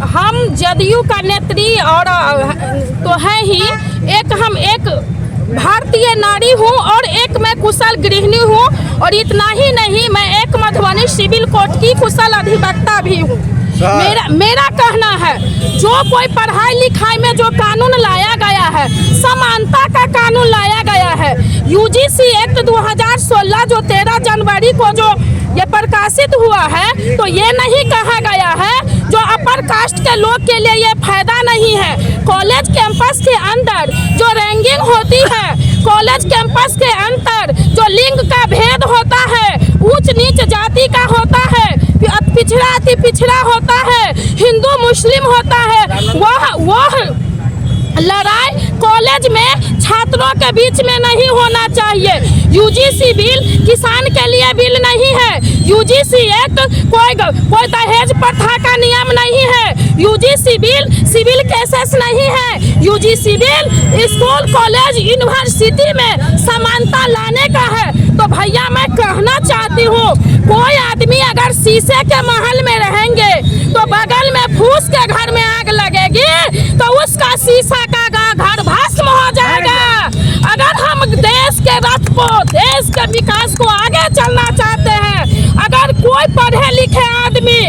हम जदयू का नेत्री और तो है ही हम एक भारतीय नारी हूँ और एक मैं कुशल गृहिणी हूँ और इतना ही नहीं, मैं एक मधुबनी सिविल कोर्ट की कुशल अधिवक्ता भी हूँ। मेरा कहना है, जो कोई पढ़ाई लिखाई में जो कानून लाया गया है, समानता का कानून लाया गया है, यूजीसी एक्ट 2016 जो 13 जनवरी को जो ये प्रकाशित हुआ है, तो ये नहीं कहा गया है जो अपर कास्ट के लोग के लिए ये फायदा नहीं है। कॉलेज कैंपस के अंदर जो रैंकिंग होती है, कॉलेज कैंपस के अंदर जो लिंग का भेद होता है, ऊंच नीच जाति का होता है, पिछड़ा अति पिछड़ा होता है, हिंदू मुस्लिम होता है, वह लड़ाई कॉलेज में छात्रों के बीच में नहीं होना चाहिए। यूजीसी बिल किसान के लिए बिल नहीं है। यूजीसी एक्ट कोई दहेज प्रथा का नियम नहीं है। यूजीसी बिल सिविल केसेस नहीं है। UGC bill school college university में समानता लाने का है। तो भैया मैं कहना चाहती हूँ, कोई आदमी अगर शीशे के महल में रहेंगे तो बगल में फूस के घर में आग लगेगी तो उसका शीशा का घर भस्म हो जाएगा। अगर हम देश के रथ को, देश के विकास को आगे चलना चाहते हैं, अगर कोई पढ़े लिखे आदमी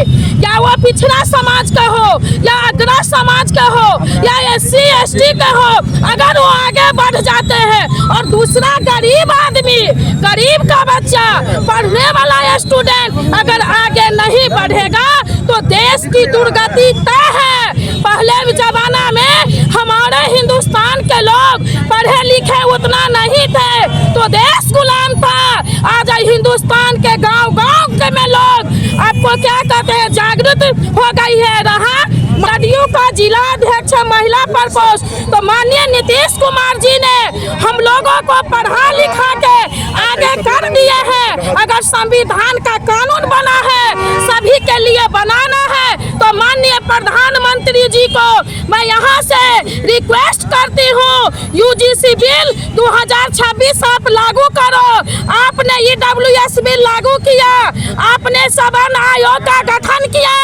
या वो पिछड़ा समाज का हो या अग्रसर समाज का हो या SC ST का हो, अगर वो आगे बढ़ जाते हैं और दूसरा गरीब आदमी, गरीब का बच्चा, पढ़ने वाला स्टूडेंट अगर आगे नहीं बढ़ेगा तो देश की दुर्गति तय है। पहले जमाना में हमारे हिंदुस्तान के लोग पढ़े लिखे उतना नहीं थे तो देश गुलाम था। आज हिंदुस्तान के गांव-गांव के में लोग आपको क्या कहते हैं, जागृत हो गई है। रहा जदयू का जिला अध्यक्ष महिला प्रकोष्ठ, तो माननीय नीतीश कुमार जी ने हम लोगों को पढ़ा लिखा के आगे कर दिए हैं। अगर संविधान का कानून बना है, सभी के लिए बनाना है, तो माननीय प्रधानमंत्री जी को मैं यहाँ से रिक्वेस्ट करती हूँ, यूजीसी बिल 2026 आप लागू करो। आपने EWS बिल लागू किया, आपने सवन आयोग का गठन किया,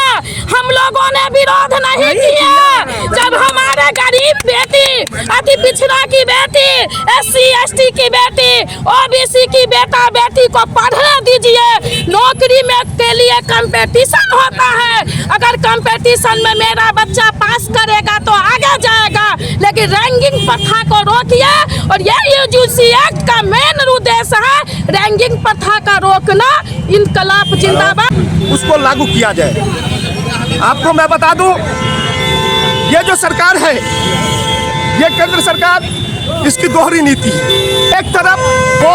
हम लोगों ने विरोध नहीं किया। जब हमारे गरीब बेटी, अति पिछड़ा की बेटी, SC ST की बेटी, OBC की बेटा बेटी को पढ़ने दीजिए। नौकरी में के लिए कंपटीशन होता है, अगर कंपटीशन में मेरा बच्चा पास करेगा तो आगे जाएगा, लेकिन रैंकिंग प्रथा को रोकिए। और यह यूजीसी एक्ट का मेन उद्देश्य है, रैंकिंग प्रथा का रोकना। इनकलाब जिंदाबाद। उसको लागू किया जाए। आपको मैं बता दूं, ये जो सरकार है, ये केंद्र सरकार, इसकी दोहरी नीति है। एक तरफ वो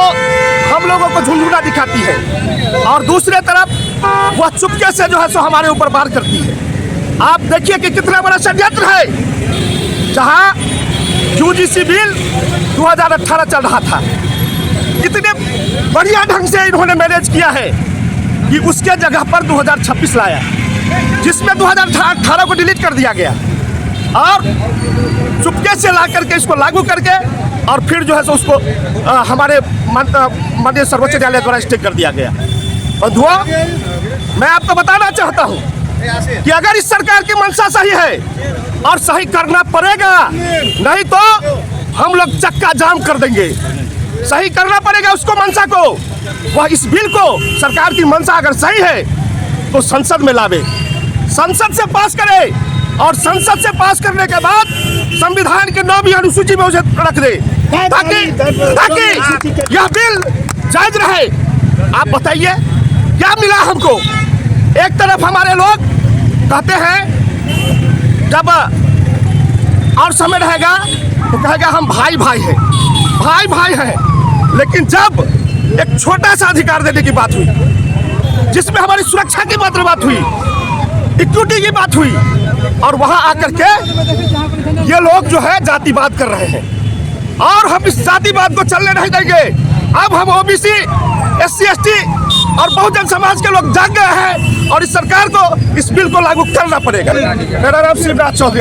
हम लोगों को झुंझुना दिखाती है और दूसरे तरफ वह चुपके से जो है सो हमारे ऊपर वार करती है। आप देखिए कि कितना बड़ा षड्यंत्र है। जहां यूजीसी बिल 2018 चल रहा था, इतने बढ़िया ढंग से इन्होंने मैनेज किया है कि उसके जगह पर 2026 लाया, जिसमें 2018 को डिलीट कर दिया गया और चुपके से ला करके इसको लागू करके और फिर जो है सो उसको हमारे माननीय सर्वोच्च न्यायालय द्वारा स्टे कर दिया गया। बंधुओं, मैं आपको बताना चाहता हूं कि अगर इस सरकार की मंशा सही है और सही करना पड़ेगा, नहीं तो हम लोग चक्का जाम कर देंगे। सही करना पड़ेगा उसको, मंशा को। वह इस बिल को, सरकार की मंशा अगर सही है तो संसद में लावे, संसद से पास करे और संसद से पास करने के बाद संविधान के 9वीं अनुसूची में उसे रख दे, ताकि यह बिल जायज रहे। आप बताइए क्या मिला हमको? एक तरफ हमारे लोग कहते हैं जब और समय रहेगा तो कहेगा हम भाई भाई हैं, भाई भाई हैं, लेकिन जब एक छोटा सा अधिकार देने की बात हुई, जिसमें हमारी सुरक्षा की मात्र बात हुई, इक्विटी की बात हुई, और वहां आकर के ये लोग जो है जातिवाद कर रहे हैं और हम इस जातिवाद को चलने नहीं देंगे। अब हम OBC SC ST और बहुजन समाज के लोग जाग गए हैं और इस सरकार को इस बिल को लागू करना पड़ेगा। मेरा नाम शिवराज चौधरी।